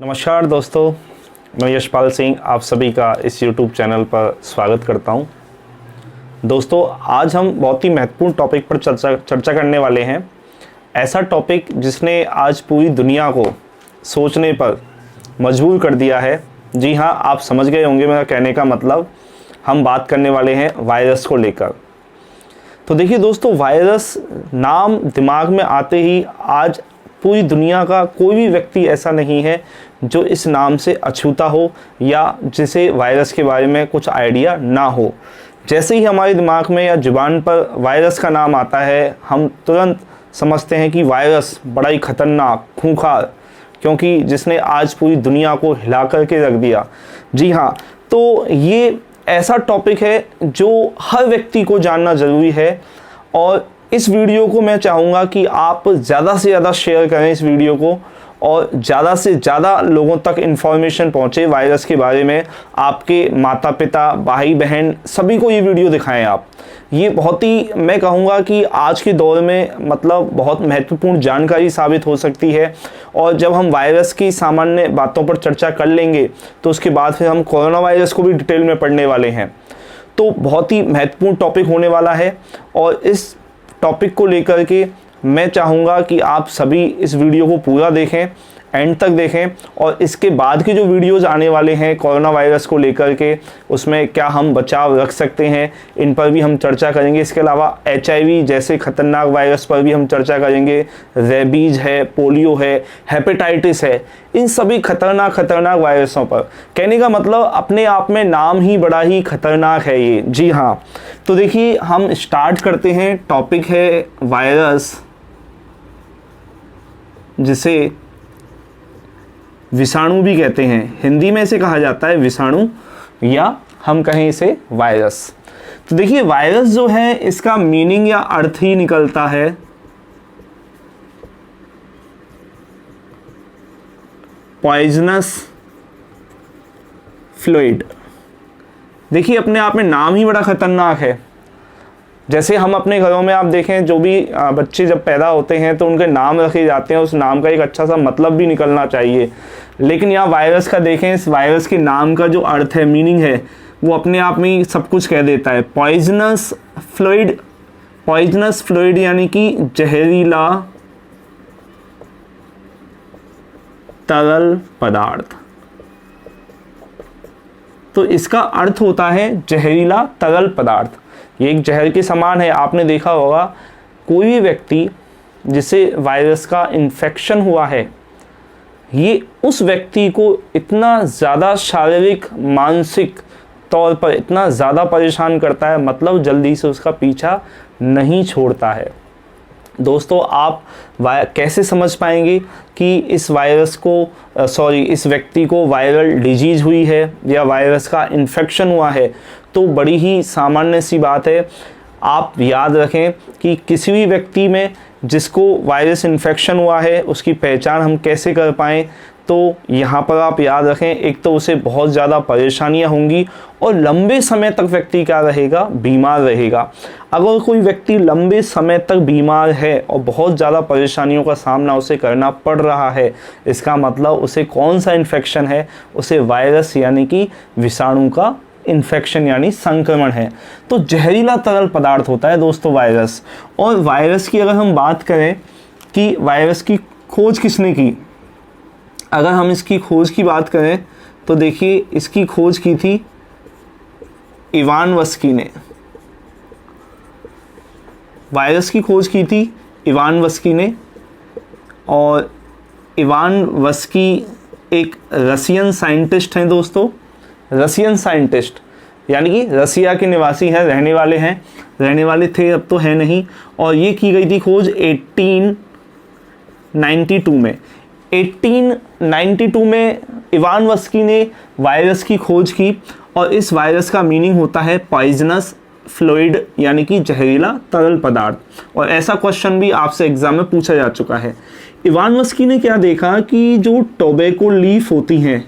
नमस्कार दोस्तों, मैं यशपाल सिंह आप सभी का इस YouTube चैनल पर स्वागत करता हूं। दोस्तों, आज हम बहुत ही महत्वपूर्ण टॉपिक पर चर्चा करने वाले हैं। ऐसा टॉपिक जिसने आज पूरी दुनिया को सोचने पर मजबूर कर दिया है। जी हाँ, आप समझ गए होंगे मेरा कहने का मतलब। हम बात करने वाले हैं वायरस को लेकर। तो देखिए दोस्तों, वायरस नाम दिमाग में आते ही आज पूरी दुनिया का कोई भी व्यक्ति ऐसा नहीं है जो इस नाम से अछूता हो या जिसे वायरस के बारे में कुछ आइडिया ना हो। जैसे ही हमारे दिमाग में या जुबान पर वायरस का नाम आता है, हम तुरंत समझते हैं कि वायरस बड़ा ही खतरनाक, खूंखार, क्योंकि जिसने आज पूरी दुनिया को हिला करके रख दिया। जी हाँ, तो ये ऐसा टॉपिक है जो हर व्यक्ति को जानना ज़रूरी है। और इस वीडियो को मैं चाहूँगा कि आप ज़्यादा से ज़्यादा शेयर करें इस वीडियो को, और ज़्यादा से ज़्यादा लोगों तक इन्फॉर्मेशन पहुँचे वायरस के बारे में। आपके माता पिता, भाई बहन, सभी को ये वीडियो दिखाएं आप। ये बहुत ही, मैं कहूँगा कि आज के दौर में मतलब बहुत महत्वपूर्ण जानकारी साबित हो सकती है। और जब हम वायरस की सामान्य बातों पर चर्चा कर लेंगे तो उसके बाद फिर हम कोरोना वायरस को भी डिटेल में पढ़ने वाले हैं। तो बहुत ही महत्वपूर्ण टॉपिक होने वाला है, और इस टॉपिक को लेकर के मैं चाहूँगा कि आप सभी इस वीडियो को पूरा देखें, एंड तक देखें। और इसके बाद के जो वीडियोस आने वाले हैं कोरोना वायरस को लेकर के, उसमें क्या हम बचाव रख सकते हैं, इन पर भी हम चर्चा करेंगे। इसके अलावा HIV जैसे खतरनाक वायरस पर भी हम चर्चा करेंगे। रेबीज है, पोलियो है, हेपेटाइटिस है, इन सभी खतरनाक वायरसों पर। कहने का मतलब अपने आप में नाम ही बड़ा ही खतरनाक है ये। जी हाँ, तो देखिए हम स्टार्ट करते हैं। टॉपिक है वायरस, जिसे विषाणु भी कहते हैं। हिंदी में इसे कहा जाता है विषाणु, या हम कहें इसे वायरस। तो देखिए वायरस जो है, इसका मीनिंग या अर्थ ही निकलता है पॉइजनस फ्लूइड। देखिए अपने आप में नाम ही बड़ा खतरनाक है। जैसे हम अपने घरों में आप देखें, जो भी बच्चे जब पैदा होते हैं तो उनके नाम रखे जाते हैं, उस नाम का एक अच्छा सा मतलब भी निकलना चाहिए। लेकिन यहाँ वायरस का देखें, इस वायरस के नाम का जो अर्थ है, मीनिंग है, वो अपने आप में ही सब कुछ कह देता है। पॉइजनस फ्लूइड, पॉइजनस फ्लूइड यानी कि जहरीला तरल पदार्थ। तो इसका अर्थ होता है जहरीला तरल पदार्थ। ये एक जहर के समान है। आपने देखा होगा कोई भी व्यक्ति जिसे वायरस का इन्फेक्शन हुआ है, ये उस व्यक्ति को इतना ज़्यादा शारीरिक, मानसिक तौर पर इतना ज़्यादा परेशान करता है, मतलब जल्दी से उसका पीछा नहीं छोड़ता है। दोस्तों, आप कैसे समझ पाएंगे कि इस वायरस को इस व्यक्ति को वायरल डिजीज़ हुई है या वायरस का इन्फेक्शन हुआ है? तो बड़ी ही सामान्य सी बात है। आप याद रखें कि किसी भी व्यक्ति में जिसको वायरस इन्फेक्शन हुआ है, उसकी पहचान हम कैसे कर पाएँ? तो यहाँ पर आप याद रखें, एक तो उसे बहुत ज़्यादा परेशानियाँ होंगी, और लंबे समय तक व्यक्ति क्या रहेगा? बीमार रहेगा। अगर कोई व्यक्ति लंबे समय तक बीमार है और बहुत ज़्यादा परेशानियों का सामना उसे करना पड़ रहा है, इसका मतलब उसे कौन सा इन्फेक्शन है? उसे वायरस यानी कि विषाणु का इन्फेक्शन यानी संक्रमण है। तो जहरीला तरल पदार्थ होता है दोस्तों वायरस। और वायरस की अगर हम बात करें कि वायरस की खोज किसने की, अगर हम इसकी खोज की बात करें तो देखिए इसकी खोज की थी इवानवस्की ने। वायरस की खोज की थी इवानवस्की ने। और इवानवस्की एक रसियन साइंटिस्ट हैं दोस्तों। रसियन साइंटिस्ट यानी कि रसिया के निवासी हैं, रहने वाले थे, अब तो है नहीं। और ये की गई थी खोज 1892 में। 1892 में इवानवस्की ने वायरस की खोज की, और इस वायरस का मीनिंग होता है पॉइजनस फ्लूइड यानी कि जहरीला तरल पदार्थ। और ऐसा क्वेश्चन भी आपसे एग्जाम में पूछा जा चुका है। इवानवस्की ने क्या देखा कि जो टोबैको लीफ होती हैं,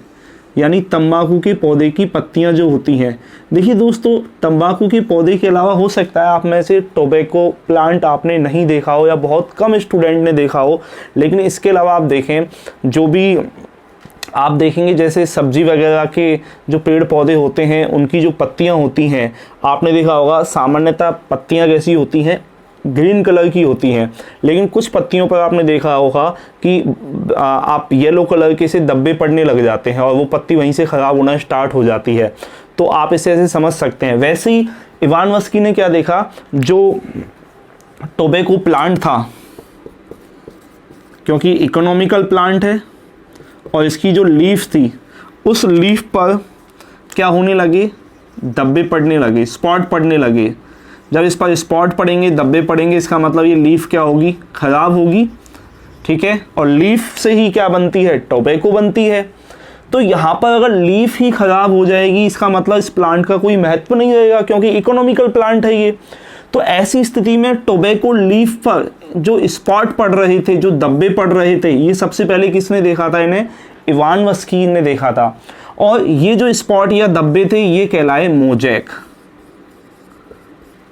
यानी तंबाकू के पौधे की पत्तियां जो होती हैं। देखिए दोस्तों, तंबाकू के पौधे के अलावा हो सकता है आप में से टोबैको प्लांट आपने नहीं देखा हो या बहुत कम स्टूडेंट ने देखा हो, लेकिन इसके अलावा आप देखें जो भी आप देखेंगे जैसे सब्जी वगैरह के जो पेड़ पौधे होते हैं उनकी जो पत्तियां होती हैं, आपने देखा होगा सामान्यतः पत्तियां कैसी होती हैं, ग्रीन कलर की होती हैं, लेकिन कुछ पत्तियों पर आपने देखा होगा कि आप येलो कलर के से धब्बे पड़ने लग जाते हैं और वो पत्ती वहीं से ख़राब होना स्टार्ट हो जाती है। तो आप इसे ऐसे समझ सकते हैं। वैसे ही इवान वस्की ने क्या देखा, जो टोबैको प्लांट था, क्योंकि इकोनॉमिकल प्लांट है और इसकी जो लीफ थी उस लीफ पर क्या होने लगे, धब्बे पड़ने लगे, स्पॉट पड़ने लगे। जब इस पर स्पॉट पड़ेंगे, धब्बे पड़ेंगे, इसका मतलब ये लीफ क्या होगी, ख़राब होगी, ठीक है। और लीफ से ही क्या बनती है, टोबैको बनती है। तो यहाँ पर अगर लीफ ही ख़राब हो जाएगी, इसका मतलब इस प्लांट का कोई महत्व नहीं रहेगा, क्योंकि इकोनॉमिकल प्लांट है ये। तो ऐसी स्थिति में टोबैको लीफ पर जो स्पॉट पड़ रहे थे, जो धब्बे पड़ रहे थे, ये सबसे पहले किसने देखा था, इन्हें इवान वस्की ने देखा था। और ये जो स्पॉट या धब्बे थे ये कहलाए मोजैक।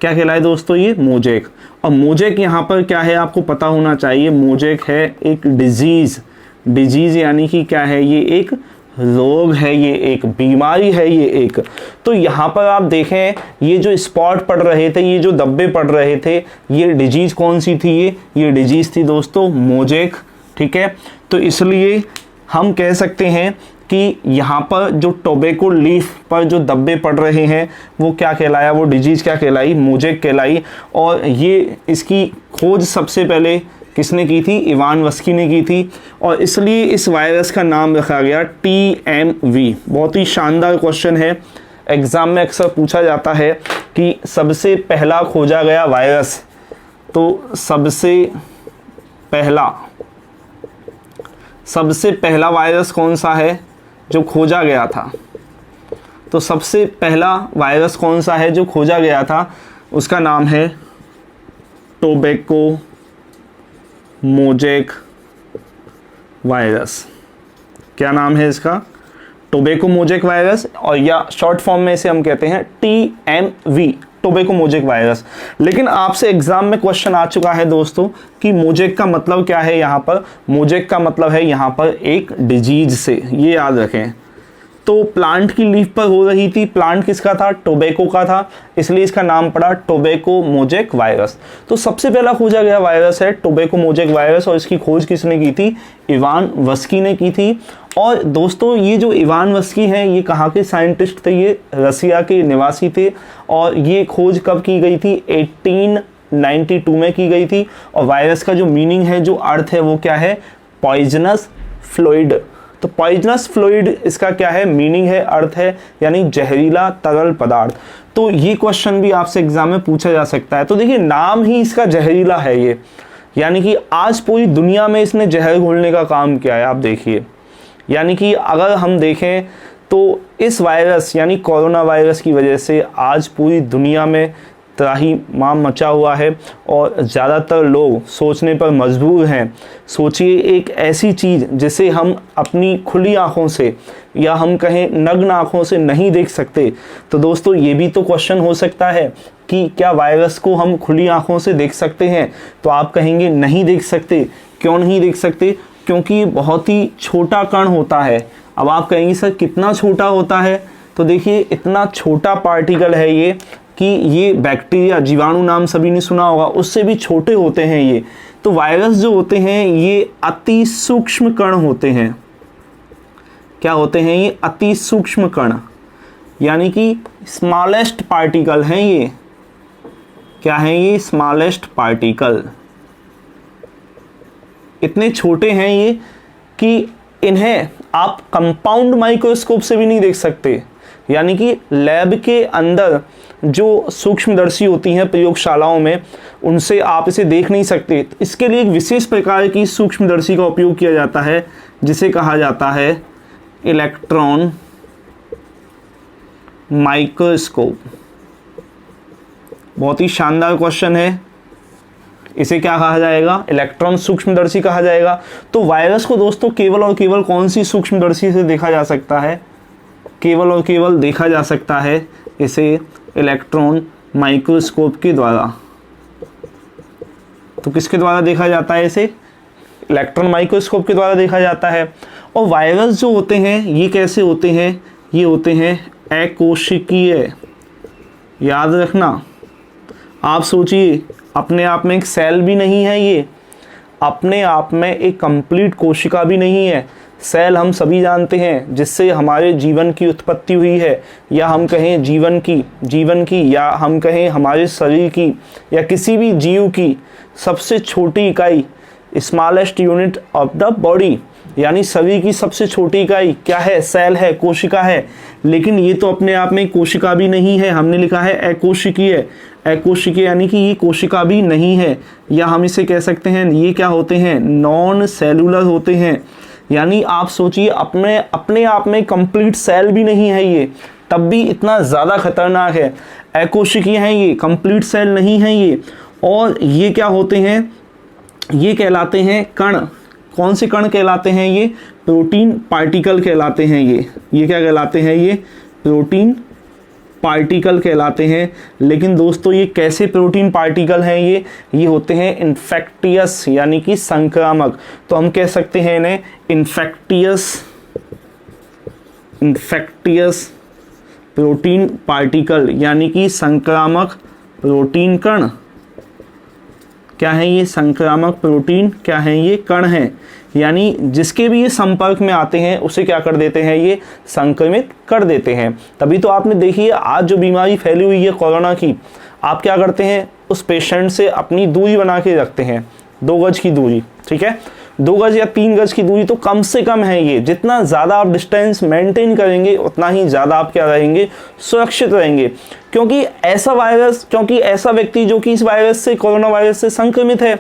क्या कहलाए दोस्तों, ये मोजैक। और मोजैक यहाँ पर क्या है आपको पता होना चाहिए, मोजैक है एक डिजीज यानी कि क्या है, ये एक रोग है, ये एक बीमारी है, ये एक। तो यहाँ पर आप देखें ये जो स्पॉट पड़ रहे थे, ये जो धब्बे पड़ रहे थे, ये डिजीज कौन सी थी, ये डिजीज थी दोस्तों मोजैक, ठीक है। तो इसलिए हम कह सकते हैं कि यहाँ पर जो टोबैको लीफ पर जो धब्बे पड़ रहे हैं वो क्या कहलाया, वो डिजीज़ क्या कहलाई, मोजैक कहलाई। और ये इसकी खोज सबसे पहले किसने की थी, इवान वस्की ने की थी। और इसलिए इस वायरस का नाम रखा गया TMV। बहुत ही शानदार क्वेश्चन है, एग्ज़ाम में अक्सर पूछा जाता है कि सबसे पहला खोजा गया वायरस, तो सबसे पहला वायरस कौन सा है जो खोजा गया था। तो सबसे पहला वायरस कौन सा है जो खोजा गया था, उसका नाम है टोबैको मोजैक वायरस। क्या नाम है इसका, टोबैको मोजैक वायरस, और या शॉर्ट फॉर्म में इसे हम कहते हैं TMV, टोबैको मोजैक वायरस। लेकिन आपसे एग्जाम में क्वेश्चन आ चुका है दोस्तों कि मोजैक का मतलब क्या है। यहाँ पर मोजैक का मतलब है यहाँ पर एक डिजीज से, ये याद रखें। तो प्लांट की लीफ पर हो रही थी, प्लांट किसका था, टोबैको का था, इसलिए इसका नाम पड़ा टोबैको मोजैक वायरस। तो सबसे पहला खोजा गया वायरस है टोबैको मोजैक वायरस, और इसकी खोज किसने की थी, इवान वस्की ने की थी। और दोस्तों ये जो इवान वस्की हैं ये कहाँ के साइंटिस्ट थे, ये रसिया के निवासी थे। और ये खोज कब की गई थी, 1892 में की गई थी। और वायरस का जो मीनिंग है, जो अर्थ है, वो क्या है, पॉइजनस फ्लूइड। तो पॉइजनस फ्लूइड इसका क्या है, मीनिंग है, अर्थ है, यानी जहरीला तरल पदार्थ। तो ये क्वेश्चन भी आपसे एग्जाम में पूछा जा सकता है। तो देखिए नाम ही इसका जहरीला है ये, यानी कि आज पूरी दुनिया में इसने जहर घोलने का काम किया है। आप देखिए, यानी कि अगर हम देखें तो इस वायरस यानी कोरोना वायरस की वजह से आज पूरी दुनिया में त्राहिमाम मचा हुआ है और ज़्यादातर लोग सोचने पर मजबूर हैं। सोचिए एक ऐसी चीज़ जिसे हम अपनी खुली आँखों से या हम कहें नग्न आँखों से नहीं देख सकते। तो दोस्तों ये भी तो क्वेश्चन हो सकता है कि क्या वायरस को हम खुली आँखों से देख सकते हैं। तो आप कहेंगे नहीं देख सकते। क्यों नहीं देख सकते, क्योंकि बहुत ही छोटा कण होता है। अब आप कहेंगे सर कितना छोटा होता है, तो देखिए इतना छोटा पार्टिकल है ये कि ये बैक्टीरिया, जीवाणु नाम सभी ने सुना होगा, उससे भी छोटे होते हैं ये। तो वायरस जो होते हैं ये अति सूक्ष्म कण होते हैं। क्या होते हैं ये, अति सूक्ष्म कण, यानी कि स्मॉलेस्ट पार्टिकल हैं ये। क्या है ये, स्मॉलेस्ट पार्टिकल। इतने छोटे हैं ये कि इन्हें आप कंपाउंड माइक्रोस्कोप से भी नहीं देख सकते, यानी कि लैब के अंदर जो सूक्ष्मदर्शी होती हैं प्रयोगशालाओं में, उनसे आप इसे देख नहीं सकते। इसके लिए एक विशेष प्रकार की सूक्ष्मदर्शी का उपयोग किया जाता है जिसे कहा जाता है इलेक्ट्रॉन माइक्रोस्कोप। बहुत ही शानदार क्वेश्चन है। इसे क्या कहा जाएगा, इलेक्ट्रॉन सूक्ष्मदर्शी कहा जाएगा। तो वायरस को दोस्तों केवल और केवल कौन सी सूक्ष्मदर्शी से देखा जा सकता है, केवल और केवल देखा जा सकता है इसे इलेक्ट्रॉन माइक्रोस्कोप के द्वारा। तो किसके द्वारा देखा जाता है इसे, इलेक्ट्रॉन माइक्रोस्कोप के द्वारा देखा जाता है। और वायरस जो होते हैं ये कैसे होते हैं, ये होते हैं अकोशिकीय। याद रखना, आप सोचिए अपने आप में एक सेल भी नहीं है, ये अपने आप में एक कंप्लीट कोशिका भी नहीं है। सेल हम सभी जानते हैं जिससे हमारे जीवन की उत्पत्ति हुई है, या हम कहें जीवन की या हम कहें हमारे शरीर की या किसी भी जीव की सबसे छोटी इकाई, smallest unit of the body, यानी शरीर की सबसे छोटी इकाई क्या है, सेल है, कोशिका है। लेकिन ये तो अपने आप में कोशिका भी नहीं है, हमने लिखा है अकोशिकीय। अकोशिकीय यानी कि ये कोशिका भी नहीं है, या हम इसे कह सकते हैं ये क्या होते हैं, नॉन सेलुलर होते हैं। यानी आप सोचिए अपने आप में कंप्लीट सेल भी नहीं है ये, तब भी इतना ज़्यादा खतरनाक है। अकोशिकीय है ये, कंप्लीट सेल नहीं है ये। और ये क्या होते हैं, ये कहलाते हैं कण। कौन से कण कहलाते हैं ये, प्रोटीन पार्टिकल कहलाते हैं ये क्या कहलाते हैं, ये प्रोटीन पार्टिकल कहलाते हैं। लेकिन दोस्तों ये कैसे प्रोटीन पार्टिकल हैं, ये होते हैं इन्फेक्टियस यानी कि संक्रामक। तो हम कह सकते हैं इन्हें इन्फेक्टियस प्रोटीन पार्टिकल यानी कि संक्रामक प्रोटीन कण। क्या है ये, संक्रामक प्रोटीन क्या है, ये कण हैं। यानी जिसके भी ये संपर्क में आते हैं उसे क्या कर देते हैं, ये संक्रमित कर देते हैं। तभी तो आपने देखिए आज जो बीमारी फैली हुई है कोरोना की, आप क्या करते हैं, उस पेशेंट से अपनी दूरी बना के रखते हैं, 2 गज की दूरी, ठीक है, 2 गज या 3 गज की दूरी तो कम से कम है ये। जितना ज़्यादा आप डिस्टेंस मेंटेन करेंगे उतना ही ज़्यादा आप क्या रहेंगे, सुरक्षित रहेंगे। क्योंकि ऐसा व्यक्ति जो कि इस वायरस से, कोरोना वायरस से संक्रमित है,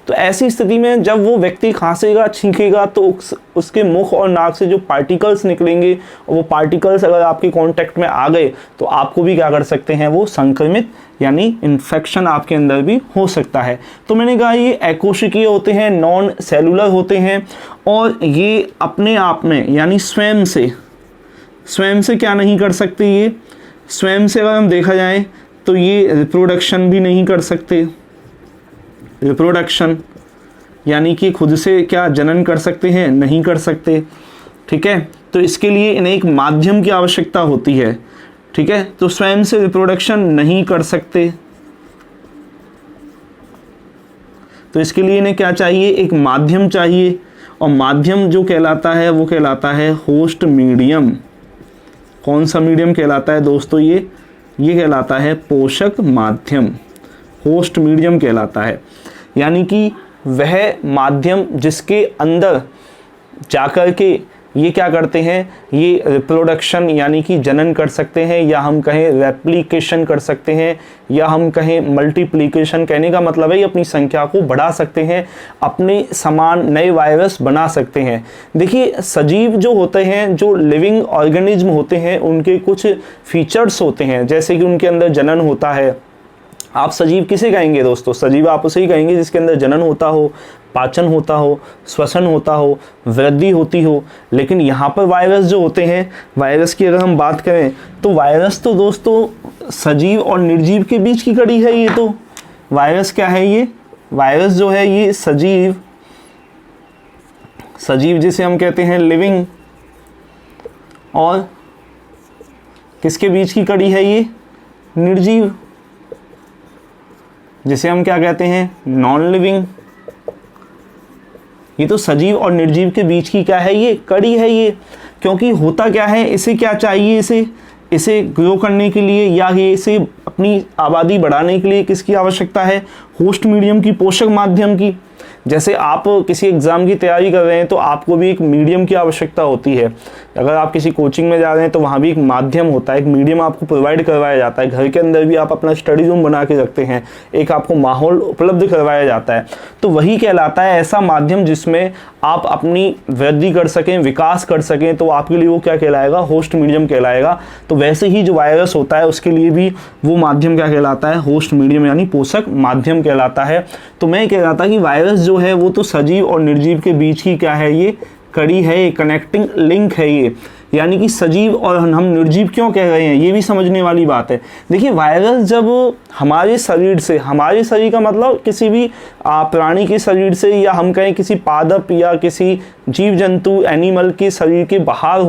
तो ऐसी स्थिति में जब वो व्यक्ति खांसेगा, छींकेगा तो उसके मुख और नाक से जो पार्टिकल्स निकलेंगे, और वो पार्टिकल्स अगर आपके कांटेक्ट में आ गए तो आपको भी क्या कर सकते हैं, वो संक्रमित यानी इन्फेक्शन आपके अंदर भी हो सकता है। तो मैंने कहा ये अकोशिकीय होते हैं, नॉन सेलुलर होते हैं, और ये अपने आप में यानी स्वयं से क्या नहीं कर सकते, ये स्वयं से अगर हम देखा जाए तो ये रिप्रोडक्शन भी नहीं कर सकते। रिप्रोडक्शन यानी कि खुद से क्या जनन कर सकते हैं, नहीं कर सकते, ठीक है। तो इसके लिए इन्हें एक माध्यम की आवश्यकता होती है, ठीक है। तो स्वयं से रिप्रोडक्शन नहीं कर सकते, तो इसके लिए इन्हें क्या चाहिए, एक माध्यम चाहिए। और माध्यम जो कहलाता है वो कहलाता है होस्ट मीडियम। कौन सा मीडियम कहलाता है दोस्तों, ये कहलाता है पोषक माध्यम, होस्ट मीडियम कहलाता है। यानी कि वह माध्यम जिसके अंदर जाकर के ये क्या करते हैं, ये रिप्रोडक्शन यानी कि जनन कर सकते हैं, या हम कहें रेप्लिकेशन कर सकते हैं, या हम कहें मल्टीप्लिकेशन। कहने का मतलब है ये अपनी संख्या को बढ़ा सकते हैं, अपने समान नए वायरस बना सकते हैं। देखिए सजीव जो होते हैं, जो लिविंग ऑर्गेनिज्म होते हैं, उनके कुछ फीचर्स होते हैं, जैसे कि उनके अंदर जनन होता है। आप सजीव किसे कहेंगे दोस्तों, सजीव आप उसे ही कहेंगे जिसके अंदर जनन होता हो, पाचन होता हो, श्वसन होता हो, वृद्धि होती हो। लेकिन यहाँ पर वायरस जो होते हैं, वायरस की अगर हम बात करें तो वायरस तो दोस्तों सजीव और निर्जीव के बीच की कड़ी है। ये तो वायरस क्या है, ये वायरस जो है ये सजीव जिसे हम कहते हैं लिविंग, और किसके बीच की कड़ी है, ये निर्जीव जिसे हम क्या कहते हैं, नॉन लिविंग। ये तो सजीव और निर्जीव के बीच की क्या है, ये कड़ी है ये। क्योंकि होता क्या है, इसे क्या चाहिए, इसे ग्रो करने के लिए या ये इसे अपनी आबादी बढ़ाने के लिए किसकी आवश्यकता है, होस्ट मीडियम की, पोषक माध्यम की। जैसे आप किसी एग्ज़ाम की तैयारी कर रहे हैं तो आपको भी एक मीडियम की आवश्यकता होती है। अगर आप किसी कोचिंग में जा रहे हैं तो वहाँ भी एक माध्यम होता है, एक मीडियम आपको प्रोवाइड करवाया जाता है। घर के अंदर भी आप अपना स्टडी रूम बना के रखते हैं, एक आपको माहौल उपलब्ध करवाया जाता है। तो वही कहलाता है ऐसा माध्यम जिसमें आप अपनी वृद्धि कर सकें, विकास कर सकें, तो आपके लिए वो क्या कहलाएगा, होस्ट मीडियम कहलाएगा। तो वैसे ही जो वायरस होता है उसके लिए भी वो माध्यम क्या कहलाता है, होस्ट मीडियम यानी पोषक माध्यम कहलाता है। तो मैं कह रहा था कि वायरस जो है वो तो सजीव और निर्जीव के बीच की क्या है, ये कड़ी है, कनेक्टिंग लिंक है ये। यानी कि सजीव और हम निर्जीव क्यों कह रहे हैं, ये भी समझने वाली बात है। देखिए वायरस जब हमारे शरीर से, हमारे शरीर का मतलब किसी भी प्राणी के शरीर से, या हम कहें किसी पादप या किसी जीव जंतु एनिमल के शरीर के बाहर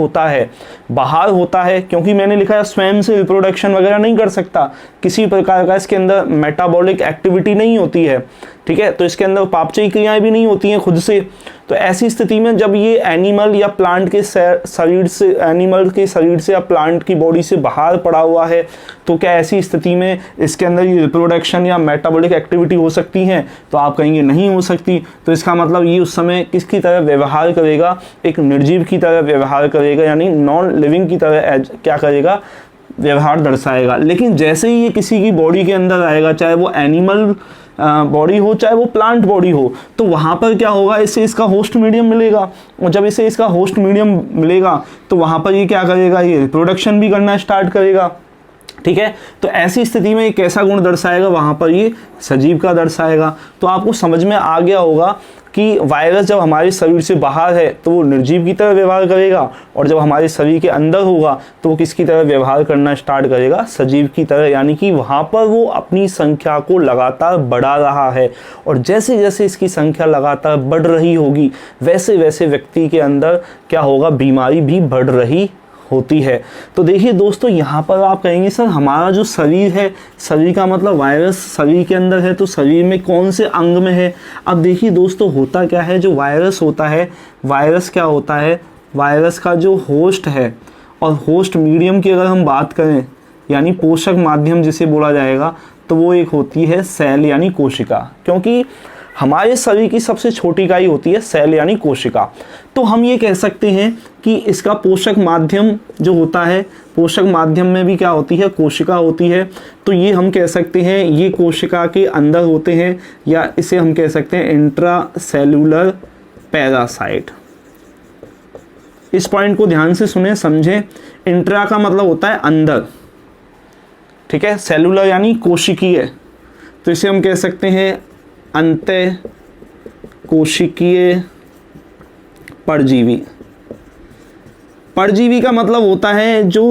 होता है क्योंकि मैंने लिखा है स्वयं से रिप्रोडक्शन वगैरह नहीं कर सकता, किसी प्रकार का इसके अंदर मेटाबॉलिक एक्टिविटी नहीं होती है, ठीक है। तो इसके अंदर पापचयी क्रियाएं भी नहीं होती हैं खुद से। तो ऐसी स्थिति में जब ये एनिमल या प्लांट के शरीर से, एनिमल के शरीर से या प्लांट की बॉडी से बाहर पड़ा हुआ है, तो क्या ऐसी स्थिति में इसके अंदर ये रिप्रोडक्शन या मेटाबॉलिक एक्टिविटी हो सकती है? तो आप कहेंगे नहीं हो सकती। तो इसका मतलब ये उस समय किसकी तरह व्यवहार करेगा? एक निर्जीव की तरह व्यवहार करेगा, यानी नॉन लिविंग की तरह क्या करेगा? व्यवहार दर्शाएगा। लेकिन जैसे ही ये किसी की बॉडी के अंदर आएगा, चाहे वो एनिमल बॉडी हो चाहे वो प्लांट बॉडी हो, तो वहाँ पर क्या होगा? इसे इसका होस्ट मीडियम मिलेगा, और जब इसे इसका होस्ट मीडियम मिलेगा तो वहाँ पर ये क्या करेगा? ये रिप्रोडक्शन भी करना स्टार्ट करेगा, ठीक है। तो ऐसी स्थिति में ये कैसा गुण दर्शाएगा? वहाँ पर ये सजीव का दर्शाएगा। तो आपको समझ में आ गया होगा कि वायरस जब हमारे शरीर से बाहर है तो वो निर्जीव की तरह व्यवहार करेगा, और जब हमारे शरीर के अंदर होगा तो वो किसकी तरह व्यवहार करना स्टार्ट करेगा? सजीव की तरह। यानी कि वहाँ पर वो अपनी संख्या को लगातार बढ़ा रहा है, और जैसे जैसे इसकी संख्या लगातार बढ़ रही होगी वैसे वैसे व्यक्ति के अंदर क्या होगा? बीमारी भी बढ़ रही होती है। तो देखिए दोस्तों, यहाँ पर आप कहेंगे सर हमारा जो शरीर है, शरीर का मतलब वायरस शरीर के अंदर है, तो शरीर में कौन से अंग में है? अब देखिए दोस्तों, होता क्या है, जो वायरस होता है, वायरस क्या होता है? वायरस का जो होस्ट है, और होस्ट मीडियम की अगर हम बात करें, यानी पोषक माध्यम जिसे बोला जाएगा, तो वो एक होती है सेल यानी कोशिका। क्योंकि हमारे शरीर की सबसे छोटी इकाई होती है सेल यानी कोशिका। तो हम ये कह सकते हैं कि इसका पोषक माध्यम जो होता है, पोषक माध्यम में भी क्या होती है? कोशिका होती है। तो ये हम कह सकते हैं ये कोशिका के अंदर होते हैं, या इसे हम कह सकते हैं इंट्रासेल्यूलर पैरासाइट। इस पॉइंट को ध्यान से सुने, समझें। इंट्रा का मतलब होता है अंदर, ठीक है। सेलुलर यानी कोशिकीय, तो इसे हम कह सकते हैं अंतः कोशिकीय परजीवी। परजीवी का मतलब होता है जो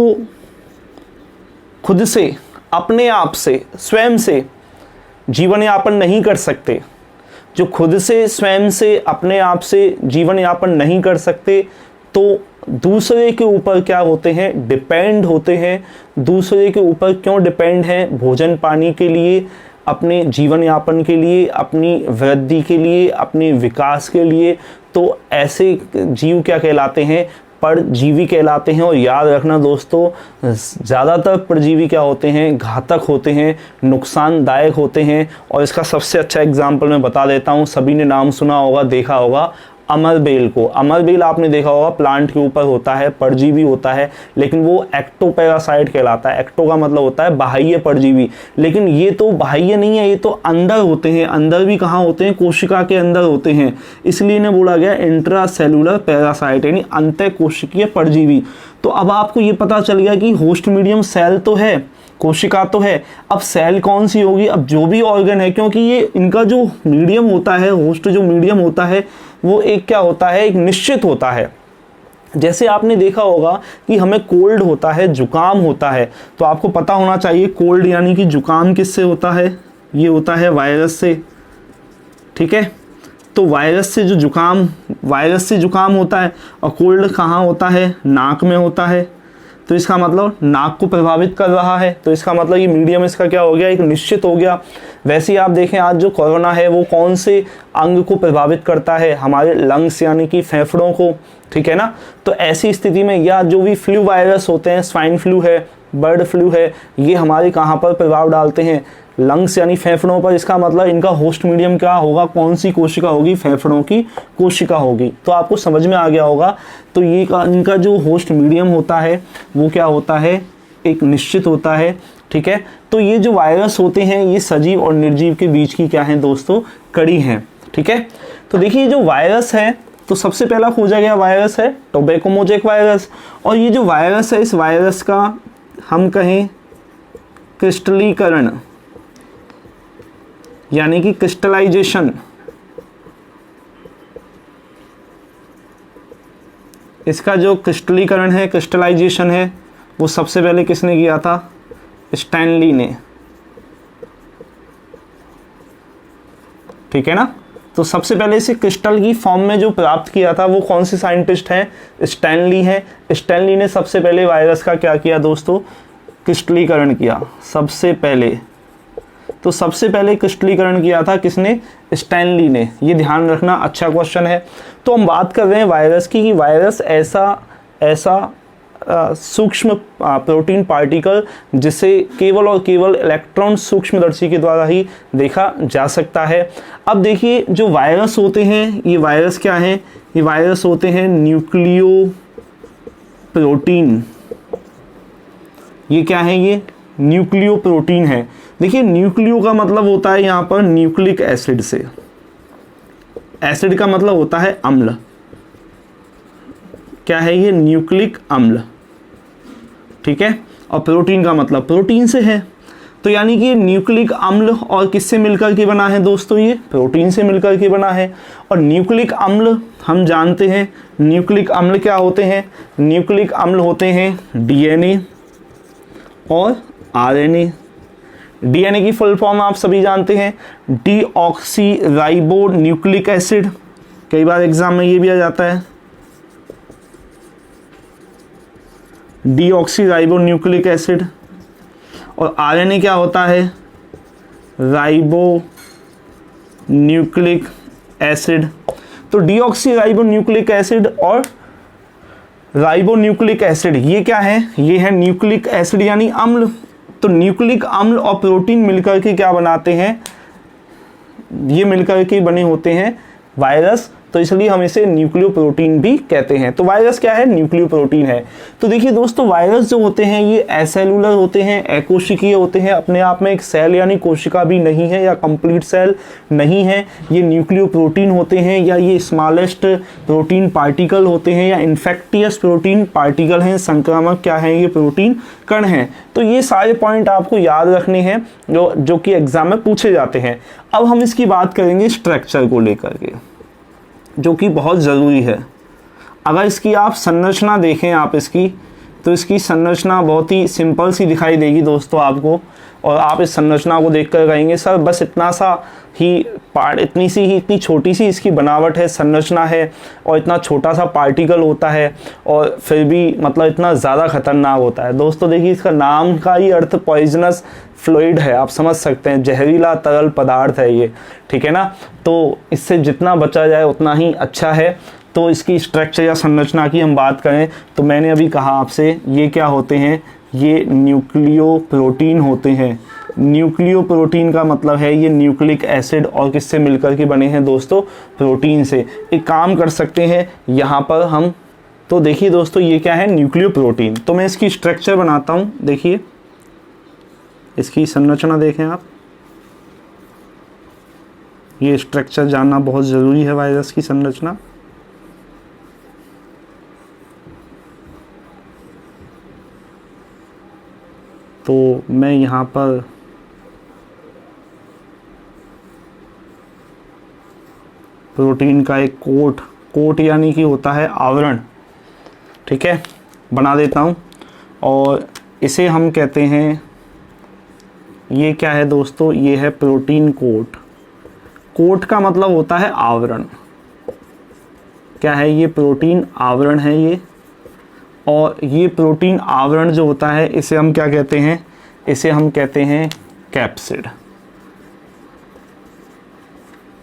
खुद से, अपने आप से, स्वयं से जीवन यापन नहीं कर सकते, जो खुद से स्वयं से अपने आप से जीवन यापन नहीं कर सकते, तो दूसरे के ऊपर क्या होते हैं? डिपेंड होते हैं। दूसरे के ऊपर क्यों डिपेंड हैं? भोजन पानी के लिए, अपने जीवन यापन के लिए, अपनी वृद्धि के लिए, अपने विकास के लिए। तो ऐसे जीव क्या कहलाते हैं? परजीवी कहलाते हैं। और याद रखना दोस्तों, ज़्यादातर परजीवी क्या होते हैं? घातक होते हैं, नुकसानदायक होते हैं। और इसका सबसे अच्छा एग्जाम्पल मैं बता देता हूँ, सभी ने नाम सुना होगा, देखा होगा, अमरबेल को। अमरबेल आपने देखा होगा, प्लांट के ऊपर होता है, परजीवी होता है, लेकिन वो एक्टोपैरासाइट कहलाता है। एक्टो का मतलब होता है बाह्य परजीवी, लेकिन ये तो बाह्य नहीं है, ये तो अंदर होते हैं। अंदर भी कहाँ होते हैं? कोशिका के अंदर होते हैं। इसलिए इन्हें बोला गया इंट्रासेलुलर पैरासाइट, यानी अंतः कोशिकीय परजीवी। तो अब आपको ये पता चल गया कि होस्ट मीडियम सेल तो है, कोशिका तो है, अब सेल कौन सी होगी? अब जो भी ऑर्गन है, क्योंकि ये इनका जो मीडियम होता है, होस्ट जो मीडियम होता है, वो एक क्या होता है? एक निश्चित होता है। जैसे आपने देखा होगा कि हमें कोल्ड होता है, जुकाम होता है, तो आपको पता होना चाहिए कोल्ड यानी कि जुकाम किससे होता है? ये होता है वायरस से, ठीक है। तो वायरस से जुकाम होता है, और कोल्ड कहाँ होता है? नाक में होता है। तो इसका मतलब नाक को प्रभावित कर रहा है, तो इसका मतलब ये मीडियम इसका क्या हो गया? एक निश्चित हो गया। वैसे ही आप देखें, आज जो कोरोना है वो कौन से अंग को प्रभावित करता है? हमारे लंग्स यानी कि फेफड़ों को, ठीक है ना। तो ऐसी स्थिति में, या जो भी फ्लू वायरस होते हैं, स्वाइन फ्लू है, बर्ड फ्लू है, ये हमारे कहाँ पर प्रभाव डालते हैं? लंग्स यानी फेफड़ों पर। इसका मतलब इनका होस्ट मीडियम क्या होगा? कौन सी कोशिका होगी? फेफड़ों की कोशिका होगी। तो आपको समझ में आ गया होगा। तो ये इनका जो होस्ट मीडियम होता है वो क्या होता है? एक निश्चित होता है, ठीक है। तो ये जो वायरस होते हैं, ये सजीव और निर्जीव के बीच की क्या है दोस्तों? कड़ी है, ठीक है। तो देखिए, जो वायरस है, तो सबसे पहला खोजा गया वायरस है टोबैको मोज़ेक वायरस। और ये जो वायरस है, इस वायरस का हम कहें क्रिस्टलीकरण यानी कि क्रिस्टलाइजेशन, इसका जो क्रिस्टलीकरण है, क्रिस्टलाइजेशन है, वो सबसे पहले किसने किया था? स्टैनली ने, ठीक है ना। तो सबसे पहले इसे क्रिस्टल की फॉर्म में जो प्राप्त किया था वो कौन से साइंटिस्ट हैं? स्टैनली हैं। स्टैनली ने सबसे पहले वायरस का क्या किया दोस्तों? क्रिस्टलीकरण किया सबसे पहले। तो सबसे पहले क्रिस्टलीकरण किया था किसने? स्टैनली ने। ये ध्यान रखना, अच्छा क्वेश्चन है। तो हम बात कर रहे हैं वायरस की कि वायरस ऐसा सूक्ष्म प्रोटीन पार्टिकल जिसे केवल और केवल इलेक्ट्रॉन सूक्ष्मदर्शी के द्वारा ही देखा जा सकता है। अब देखिए जो वायरस होते हैं, ये वायरस क्या है? ये वायरस होते हैं न्यूक्लियो प्रोटीन। ये क्या है? ये न्यूक्लियो प्रोटीन है। देखिए न्यूक्लियो का मतलब होता है यहाँ पर न्यूक्लिक एसिड से। एसिड का मतलब होता है अम्ल। क्या है ये? न्यूक्लिक अम्ल, ठीक है। और प्रोटीन का मतलब प्रोटीन से है। तो यानी कि न्यूक्लिक अम्ल और किससे मिलकर के बना है दोस्तों? ये प्रोटीन से मिलकर के बना है। और न्यूक्लिक अम्ल हम जानते हैं, न्यूक्लिक अम्ल क्या होते हैं? न्यूक्लिक अम्ल होते हैं डीएनए और आरएनए। डीएनए की फुल फॉर्म आप सभी जानते हैं, डीऑक्सी राइबो न्यूक्लिक एसिड। कई बार एग्जाम में ये भी आ जाता है, डीऑक्सी राइबो न्यूक्लिक एसिड। और आरएनए क्या होता है? Ribo nucleic acid. तो डीऑक्सी राइबो न्यूक्लिक एसिड और राइबो न्यूक्लिक एसिड ये क्या है? ये है न्यूक्लिक एसिड यानी अम्ल। तो न्यूक्लिक अम्ल और प्रोटीन मिलकर के क्या बनाते हैं? ये मिलकर के बने होते हैं वायरस। तो इसलिए हम इसे न्यूक्लियो प्रोटीन भी कहते हैं। तो वायरस क्या है? न्यूक्लियो प्रोटीन है। तो देखिए दोस्तों वायरस जो होते हैं ये एसेलुलर होते हैं, अकोशिकीय होते हैं। अपने आप में एक सेल यानी कोशिका भी नहीं है या कंप्लीट सेल नहीं है। ये न्यूक्लियो प्रोटीन होते हैं या ये स्मॉलेस्ट प्रोटीन पार्टिकल होते हैं या इन्फेक्टियस प्रोटीन पार्टिकल हैं। संक्रामक क्या है? ये प्रोटीन कण हैं। तो ये सारे पॉइंट आपको याद रखने हैं जो कि एग्जाम में पूछे जाते हैं। अब हम इसकी बात करेंगे स्ट्रक्चर को लेकर के, जो कि बहुत ज़रूरी है। अगर इसकी आप संरचना देखें आप इसकी, तो इसकी संरचना बहुत ही सिंपल सी दिखाई देगी दोस्तों आपको। और आप इस संरचना को देखकर कहेंगे सर बस इतना सा ही पार्ट, इतनी छोटी सी इसकी बनावट है, संरचना है और इतना छोटा सा पार्टिकल होता है और फिर भी मतलब इतना ज़्यादा खतरनाक होता है। दोस्तों देखिए इसका नाम का ही अर्थ पॉइजनस फ्लूइड है, आप समझ सकते हैं, जहरीला तरल पदार्थ है ये, ठीक है ना। तो इससे जितना बचा जाए उतना ही अच्छा है। तो इसकी स्ट्रक्चर या संरचना की हम बात करें तो मैंने अभी कहा आपसे ये क्या होते हैं? ये न्यूक्लियो प्रोटीन होते हैं। न्यूक्लियो प्रोटीन का मतलब है ये न्यूक्लिक एसिड और किससे मिलकर के बने हैं दोस्तों? प्रोटीन से। एक काम कर सकते हैं यहाँ पर हम, तो देखिए दोस्तों ये क्या है? Nucleo protein. तो मैं इसकी स्ट्रक्चर बनाता हूँ। देखिए इसकी संरचना देखें आप, ये स्ट्रक्चर जानना बहुत ज़रूरी है वायरस की संरचना। तो मैं यहाँ पर प्रोटीन का एक कोट यानी कि होता है आवरण, ठीक है, बना देता हूँ। और इसे हम कहते हैं, ये क्या है दोस्तों? ये है प्रोटीन कोट। कोट का मतलब होता है आवरण। क्या है? ये प्रोटीन आवरण है ये। और ये प्रोटीन आवरण जो होता है इसे हम क्या कहते हैं? इसे हम कहते हैं कैप्सिड।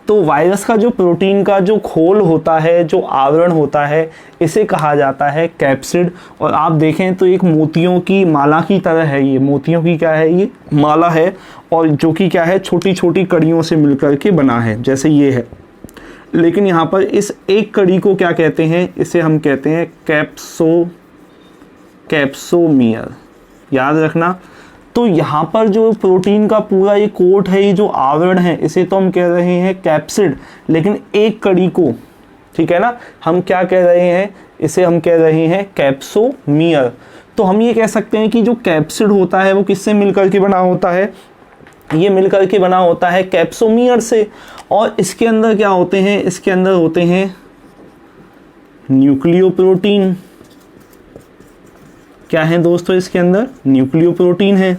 तो वायरस का जो प्रोटीन का जो खोल होता है, जो आवरण होता है, इसे कहा जाता है कैप्सिड। और आप देखें तो एक मोतियों की माला की तरह है ये। मोतियों की क्या है? ये माला है और जो कि क्या है? छोटी छोटी कड़ियों से मिलकर के बना है, जैसे ये है। लेकिन यहाँ पर इस एक कड़ी को क्या कहते हैं? इसे हम कहते हैं कैप्सोमियर। याद रखना। तो यहाँ पर जो प्रोटीन का पूरा ये कोट है, ये जो आवरण है, इसे तो हम कह रहे हैं कैप्सिड। लेकिन एक कड़ी को, ठीक है ना, हम क्या कह रहे हैं? इसे हम कह रहे हैं कैप्सोमियर। तो हम ये कह सकते हैं कि जो कैप्सिड होता है वो किससे मिलकर के बना होता है? ये मिलकर के बना होता है कैप्सोमियर से। और इसके अंदर क्या होते हैं? इसके अंदर होते हैं न्यूक्लियो प्रोटीन। क्या है दोस्तों? इसके अंदर न्यूक्लियो प्रोटीन है।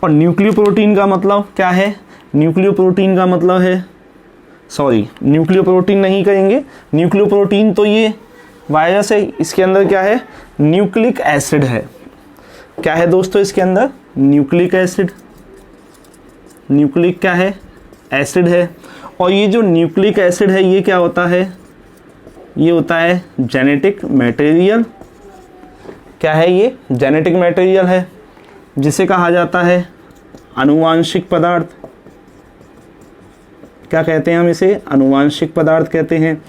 और न्यूक्लियो प्रोटीन का मतलब क्या है? न्यूक्लियो प्रोटीन का मतलब है सॉरी न्यूक्लियोप्रोटीन नहीं कहेंगे, न्यूक्लियोप्रोटीन तो ये वायरस है, इसके अंदर क्या है, न्यूक्लिक एसिड है। क्या है दोस्तों इसके अंदर, न्यूक्लिक एसिड, न्यूक्लिक क्या है, एसिड है। और ये जो न्यूक्लिक एसिड है ये क्या होता है, ये होता है जेनेटिक मटेरियल। क्या है ये, जेनेटिक मटेरियल है, जिसे कहा जाता है आनुवांशिक पदार्थ। क्या कहते हैं हम इसे, आनुवांशिक पदार्थ कहते हैं।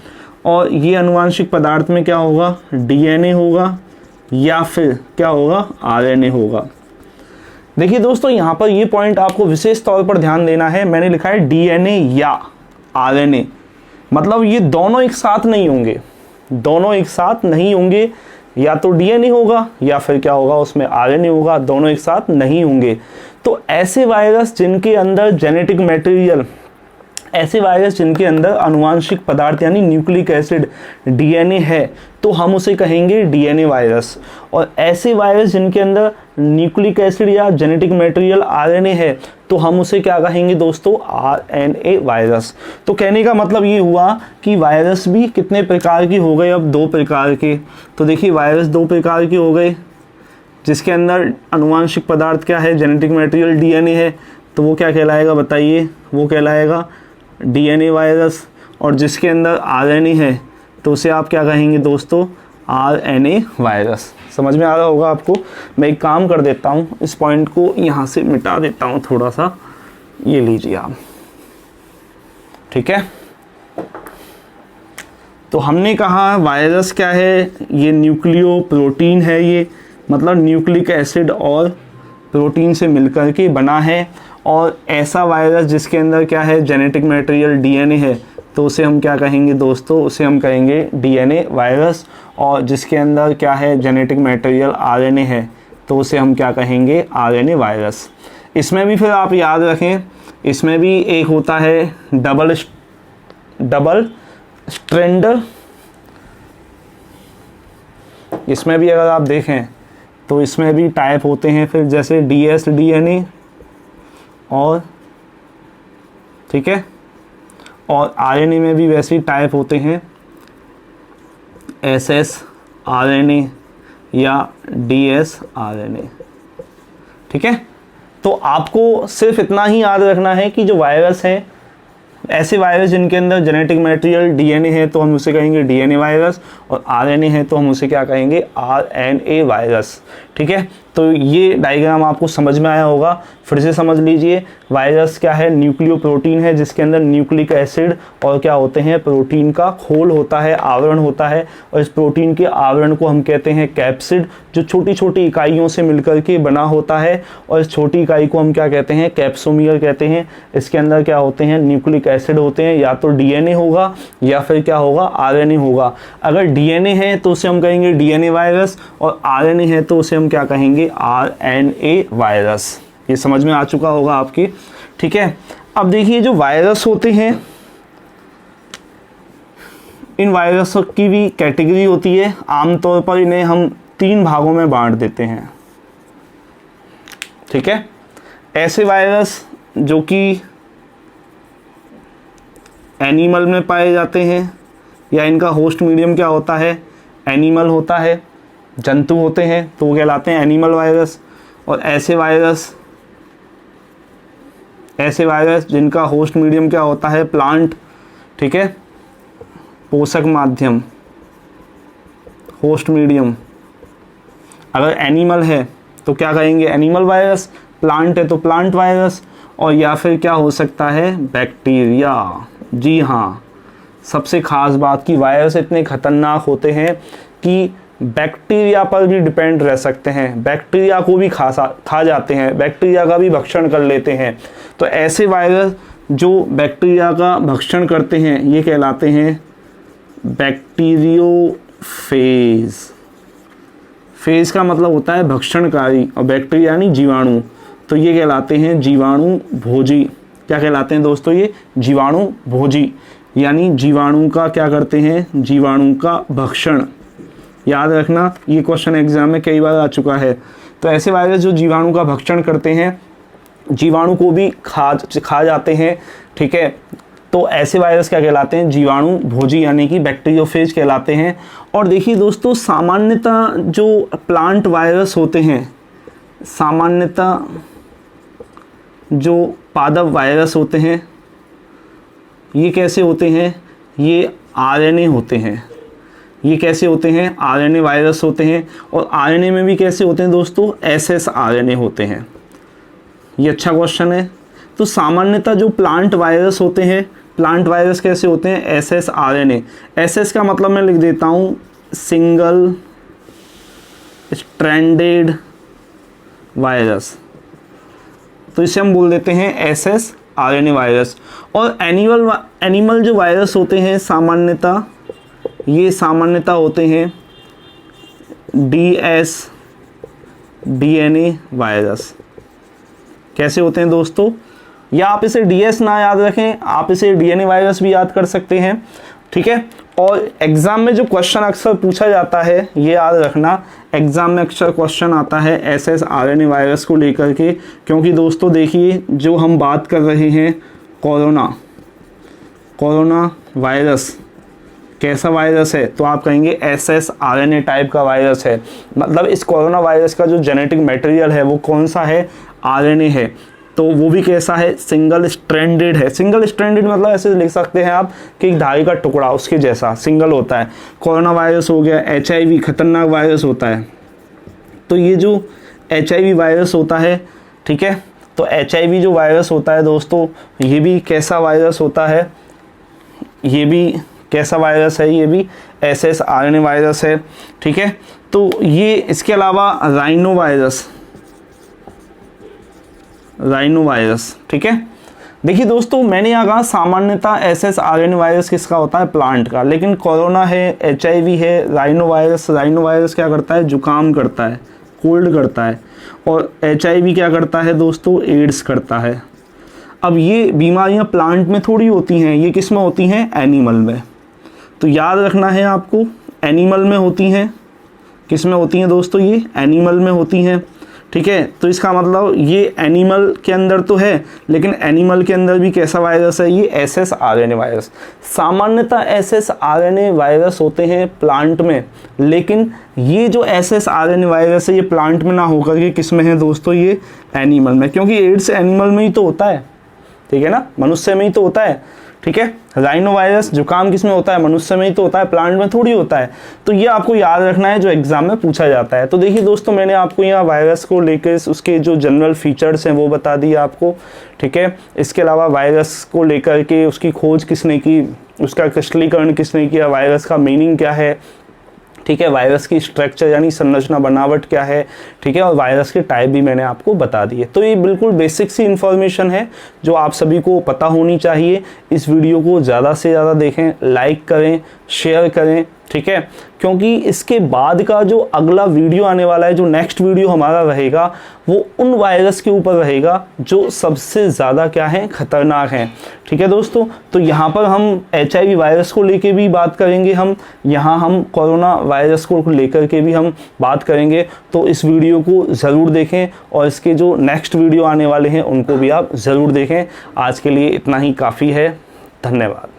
और ये आनुवांशिक पदार्थ में क्या होगा, डीएनए होगा या फिर क्या होगा, आरएनए होगा। देखिए दोस्तों यहाँ पर ये पॉइंट आपको विशेष तौर पर ध्यान देना है, मैंने लिखा है डीएनए या आरएनए, मतलब ये दोनों एक साथ नहीं होंगे, दोनों एक साथ नहीं होंगे, या तो डीएनए होगा या फिर क्या होगा उसमें आरएनए होगा, दोनों एक साथ नहीं होंगे। तो ऐसे वायरस जिनके अंदर जेनेटिक मटेरियल, ऐसे वायरस जिनके अंदर आनुवांशिक पदार्थ यानी न्यूक्लिक एसिड डीएनए है तो हम उसे कहेंगे डीएनए वायरस। और ऐसे वायरस जिनके अंदर न्यूक्लिक एसिड या जेनेटिक मटेरियल आरएनए है तो हम उसे क्या कहेंगे दोस्तों, आरएनए वायरस। तो कहने का मतलब ये हुआ कि वायरस भी कितने प्रकार की हो गए, अब 2 प्रकार के। तो देखिए वायरस 2 प्रकार के हो गए, जिसके अंदर आनुवांशिक पदार्थ क्या है, जेनेटिक मटेरियल डीएनए है, तो वो क्या कहलाएगा बताइए, वो कहलाएगा डीएनए वायरस। और जिसके अंदर आरएनए है तो उसे आप क्या कहेंगे दोस्तों, आरएनए वायरस। समझ में आ रहा होगा आपको। मैं एक काम कर देता हूँ, इस पॉइंट को यहाँ से मिटा देता हूँ थोड़ा सा, ये लीजिए आप, ठीक है। तो हमने कहा वायरस क्या है, ये न्यूक्लियो प्रोटीन है, ये मतलब न्यूक्लिक एसिड और प्रोटीन से मिलकर के बना है। और ऐसा वायरस जिसके अंदर क्या है, जेनेटिक मटेरियल डीएनए है, तो उसे हम क्या कहेंगे दोस्तों, उसे हम कहेंगे डीएनए वायरस। और जिसके अंदर क्या है, जेनेटिक मटेरियल आरएनए है, तो उसे हम क्या कहेंगे, आरएनए वायरस। इसमें भी फिर आप याद रखें, इसमें भी एक होता है डबल स्ट्रैंड, इसमें भी अगर आप देखें तो इसमें भी टाइप होते हैं फिर, जैसे डीएस डीएनए और, ठीक है, और आरएनए में भी वैसे ही टाइप होते हैं, एसएस आरएनए या डीएस आरएनए, ठीक है। तो आपको सिर्फ इतना ही याद रखना है कि जो वायरस हैं, ऐसे वायरस जिनके अंदर जेनेटिक मटेरियल डीएनए है तो हम उसे कहेंगे डीएनए वायरस, और आरएनए है तो हम उसे क्या कहेंगे, आरएनए वायरस, ठीक है। तो ये डायग्राम आपको समझ में आया होगा, फिर से समझ लीजिए। वायरस क्या है, न्यूक्लियो प्रोटीन है, जिसके अंदर न्यूक्लिक एसिड और क्या होते हैं, प्रोटीन का खोल होता है, आवरण होता है। और इस प्रोटीन के आवरण को हम कहते हैं कैप्सिड, जो छोटी छोटी इकाइयों से मिलकर के बना होता है। और इस छोटी इकाई को हम क्या कहते हैं, कैप्सोमियर कहते हैं। इसके अंदर क्या होते हैं, न्यूक्लिक एसिड होते हैं, या तो डीएनए होगा या फिर क्या होगा, आरएनए होगा। अगर डीएनए है तो उसे हम कहेंगे डीएनए वायरस, और आरएनए है तो उसे हम क्या कहेंगे, आरएनए वायरस। ये समझ में आ चुका होगा आपके, ठीक है। अब देखिए जो वायरस होते हैं, इन वायरसों की भी कैटेगरी होती है। आमतौर पर इन्हें हम 3 भागों में बांट देते हैं, ठीक है। ऐसे वायरस जो कि एनिमल में पाए जाते हैं, या इनका होस्ट मीडियम क्या होता है, एनिमल होता है, जंतु होते हैं, तो वो कहलाते हैं एनिमल वायरस। और ऐसे वायरस जिनका होस्ट मीडियम क्या होता है, प्लांट, ठीक है, पोषक माध्यम, होस्ट मीडियम। अगर एनिमल है तो क्या कहेंगे, एनिमल वायरस, प्लांट है तो प्लांट वायरस। और या फिर क्या हो सकता है, बैक्टीरिया। जी हाँ, सबसे खास बात कि वायरस इतने खतरनाक होते हैं कि बैक्टीरिया पर भी डिपेंड रह सकते हैं, बैक्टीरिया को भी खा जाते हैं, बैक्टीरिया का भी भक्षण कर लेते हैं। तो ऐसे वायरस जो बैक्टीरिया का भक्षण करते हैं ये कहलाते हैं बैक्टीरियोफेज। फेज का मतलब होता है भक्षणकारी, और बैक्टीरिया यानी जीवाणु, तो ये कहलाते हैं जीवाणु भोजी। क्या कहलाते हैं दोस्तों, ये जीवाणु भोजी, यानी जीवाणु का क्या करते हैं, जीवाणु का भक्षण। याद रखना, ये क्वेश्चन एग्जाम में कई बार आ चुका है। तो ऐसे वायरस जो जीवाणु का भक्षण करते हैं, जीवाणु को भी खा जाते हैं, ठीक है। तो ऐसे वायरस क्या कहलाते हैं, जीवाणु भोजी यानी कि बैक्टीरियोफेज कहलाते हैं। और देखिए दोस्तों, सामान्यतः जो प्लांट वायरस होते हैं, सामान्यतः जो पादप वायरस होते हैं, ये कैसे होते हैं, ये आरएनए होते हैं। ये कैसे होते हैं, आरएनए वायरस होते हैं। और आरएनए में भी कैसे होते हैं दोस्तों, एसएस आरएनए होते हैं। ये अच्छा क्वेश्चन है। तो सामान्यतः जो प्लांट वायरस होते हैं, प्लांट वायरस कैसे होते हैं, एसएस आरएनए। एसएस का मतलब मैं लिख देता हूँ सिंगल स्ट्रैंडेड वायरस, तो इसे हम बोल देते हैं एसएस आरएनए वायरस। और एनिमल जो वायरस होते हैं सामान्यतः, ये सामान्यतः होते हैं डीएस डीएनए वायरस। कैसे होते हैं दोस्तों, या आप इसे डीएस ना याद रखें, आप इसे डीएनए वायरस भी याद कर सकते हैं, ठीक है। और एग्जाम में जो क्वेश्चन अक्सर पूछा जाता है, ये याद रखना, एग्जाम में अक्सर क्वेश्चन आता है एसएस आरएनए वायरस को लेकर के। क्योंकि दोस्तों देखिए, जो हम बात कर रहे हैं कोरोना वायरस कैसा वायरस है, तो आप कहेंगे एसएस आरएनए टाइप का वायरस है। मतलब इस कोरोना वायरस का जो जेनेटिक मटेरियल है वो कौन सा है, आरएनए है। तो वो भी कैसा है, सिंगल स्ट्रैंडेड है। सिंगल स्ट्रैंडेड मतलब ऐसे लिख सकते हैं आप कि एक धागे का टुकड़ा उसके जैसा सिंगल होता है। कोरोना वायरस हो गया, एचआईवी खतरनाक वायरस होता है। तो ये जो एचआईवी वायरस होता है, ठीक है, तो एचआईवी जो वायरस होता है दोस्तों, ये भी कैसा वायरस होता है, ये भी कैसा वायरस है, ये भी एसएस आरएनए वायरस है, ठीक है। तो ये इसके अलावा राइनो वायरस, ठीक है। देखिए दोस्तों, मैंने यहाँ कहा सामान्यतः एसएस आरएनए वायरस किसका होता है, प्लांट का। लेकिन कोरोना है, एचआईवी है, राइनो वायरस क्या करता है, जुकाम करता है, कोल्ड करता है। और एचआईवी क्या करता है दोस्तों, एड्स करता है। अब ये बीमारियाँ प्लांट में थोड़ी होती हैं, ये किस में होती हैं, एनिमल में। तो याद रखना है आपको, एनिमल में होती हैं। किस में होती हैं दोस्तों, ये एनिमल में होती हैं, ठीक है। तो इसका मतलब ये एनिमल के अंदर तो है, लेकिन एनिमल के अंदर भी कैसा वायरस है, ये एसएस आरएनए वायरस। सामान्यतः एसएस आरएनए वायरस होते हैं प्लांट में, लेकिन ये जो एसएस आरएनए वायरस है ये प्लांट में ना होकर के किस में है दोस्तों, ये एनिमल में। क्योंकि एड्स एनिमल में ही तो होता है, ठीक है ना, मनुष्य में ही तो होता है, ठीक है। राइनो वायरस जुकाम किस में होता है, मनुष्य में ही तो होता है, प्लांट में थोड़ी होता है। तो ये आपको याद रखना है जो एग्जाम में पूछा जाता है। तो देखिए दोस्तों, मैंने आपको यहाँ वायरस को लेकर उसके जो जनरल फीचर्स हैं वो बता दिए आपको, ठीक है। इसके अलावा वायरस को लेकर के उसकी खोज किसने की, उसका क्रिस्टलीकरण किसने किया, वायरस का मीनिंग क्या है, ठीक है, वायरस की स्ट्रक्चर यानी संरचना बनावट क्या है, ठीक है, और वायरस के टाइप भी मैंने आपको बता दिए। तो ये बिल्कुल बेसिक सी इन्फॉर्मेशन है जो आप सभी को पता होनी चाहिए। इस वीडियो को ज़्यादा से ज़्यादा देखें, लाइक करें, शेयर करें, ठीक है, क्योंकि इसके बाद का जो अगला वीडियो आने वाला है, जो नेक्स्ट वीडियो हमारा रहेगा, वो उन वायरस के ऊपर रहेगा जो सबसे ज़्यादा क्या है, खतरनाक हैं, ठीक है दोस्तों। तो यहाँ पर हम एचआईवी वायरस को लेके भी बात करेंगे, हम कोरोना वायरस को लेकर के भी हम बात करेंगे। तो इस वीडियो को ज़रूर देखें और इसके जो नेक्स्ट वीडियो आने वाले हैं उनको भी आप ज़रूर देखें। आज के लिए इतना ही काफ़ी है। धन्यवाद।